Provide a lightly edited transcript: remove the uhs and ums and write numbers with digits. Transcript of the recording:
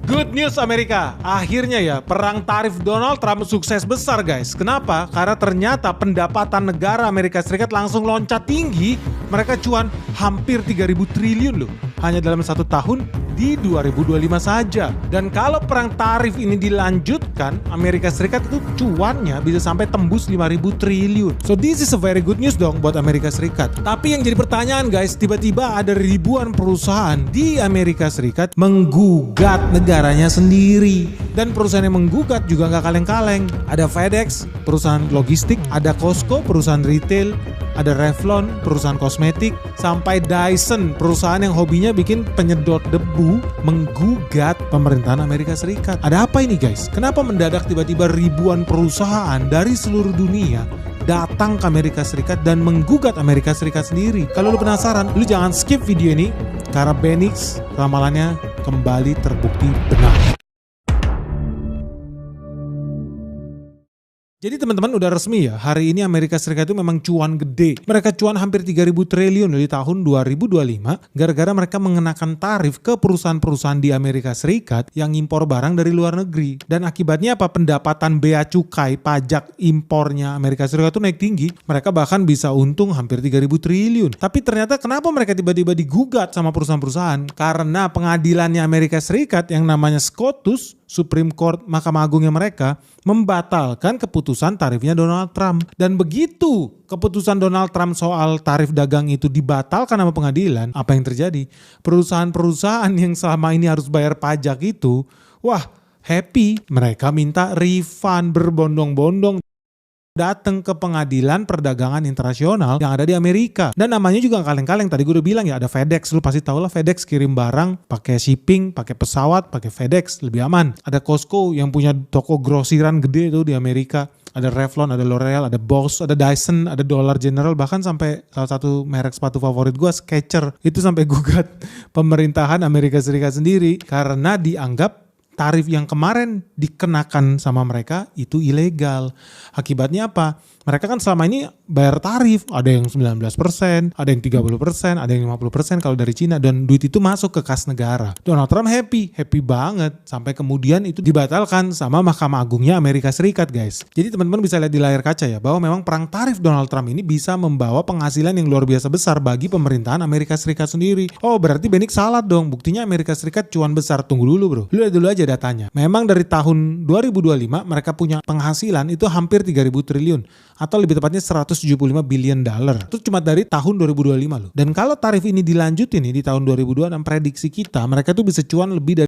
Good news Amerika, akhirnya ya perang tarif Donald Trump sukses besar guys. Kenapa? Karena ternyata pendapatan negara Amerika Serikat langsung loncat tinggi. Mereka cuan hampir 3.000 triliun loh. Hanya dalam 1 tahun di 2025 saja. Dan kalau perang tarif ini dilanjutkan, Amerika Serikat itu cuannya bisa sampai tembus 5.000 triliun. So this is a very good news dong buat Amerika Serikat. Tapi yang jadi pertanyaan guys, tiba-tiba ada ribuan perusahaan di Amerika Serikat menggugat negaranya sendiri. Dan perusahaan yang menggugat juga nggak kaleng-kaleng. Ada FedEx, perusahaan logistik, ada Costco, perusahaan retail, ada Revlon, perusahaan kosmetik, sampai Dyson, perusahaan yang hobinya bikin penyedot debu, menggugat pemerintahan Amerika Serikat. Ada apa ini guys? Kenapa mendadak tiba-tiba ribuan perusahaan dari seluruh dunia datang ke Amerika Serikat dan menggugat Amerika Serikat sendiri? Kalau lu penasaran, lu jangan skip video ini karena Benix ramalannya kembali terbukti benar. Jadi teman-teman udah resmi ya, hari ini Amerika Serikat itu memang cuan gede. Mereka cuan hampir 3.000 triliun di tahun 2025 gara-gara mereka mengenakan tarif ke perusahaan-perusahaan di Amerika Serikat yang impor barang dari luar negeri. Dan akibatnya apa? Pendapatan bea cukai pajak impornya Amerika Serikat itu naik tinggi. Mereka bahkan bisa untung hampir 3.000 triliun. Tapi ternyata kenapa mereka tiba-tiba digugat sama perusahaan-perusahaan? Karena pengadilannya Amerika Serikat yang namanya SCOTUS, Supreme Court, Mahkamah Agungnya mereka, membatalkan keputusan tarifnya Donald Trump. Dan begitu keputusan Donald Trump soal tarif dagang itu dibatalkan sama pengadilan, apa yang terjadi? Perusahaan-perusahaan yang selama ini harus bayar pajak itu, wah happy, mereka minta refund berbondong-bondong. Datang ke pengadilan perdagangan internasional yang ada di Amerika. Dan namanya juga kaleng-kaleng, tadi gue udah bilang ya, ada FedEx, lu pasti tau lah FedEx kirim barang pakai shipping, pakai pesawat, pakai FedEx, lebih aman. Ada Costco yang punya toko grosiran gede tuh di Amerika. Ada Revlon, ada L'Oreal, ada Boss, ada Dyson, ada Dollar General, bahkan sampai salah satu merek sepatu favorit gue, Skechers, itu sampai gugat pemerintahan Amerika Serikat sendiri karena dianggap tarif yang kemarin dikenakan sama mereka itu ilegal. Akibatnya apa? Mereka kan selama ini bayar tarif, ada yang 19%, ada yang 30%, ada yang 50% kalau dari Cina, dan duit itu masuk ke kas negara. Donald Trump happy banget, sampai kemudian itu dibatalkan sama Mahkamah Agungnya Amerika Serikat guys. Jadi teman-teman bisa lihat di layar kaca ya, bahwa memang perang tarif Donald Trump ini bisa membawa penghasilan yang luar biasa besar bagi pemerintahan Amerika Serikat sendiri. Oh berarti Benix salah dong, buktinya Amerika Serikat cuan besar. Tunggu dulu bro, lu lihat dulu aja datanya. Memang dari tahun 2025 mereka punya penghasilan itu hampir 3.000 triliun. Atau lebih tepatnya 175 billion dollar. Itu cuma dari tahun 2025 loh. Dan kalau tarif ini dilanjutin nih di tahun 2026, prediksi kita mereka tuh bisa cuan lebih dari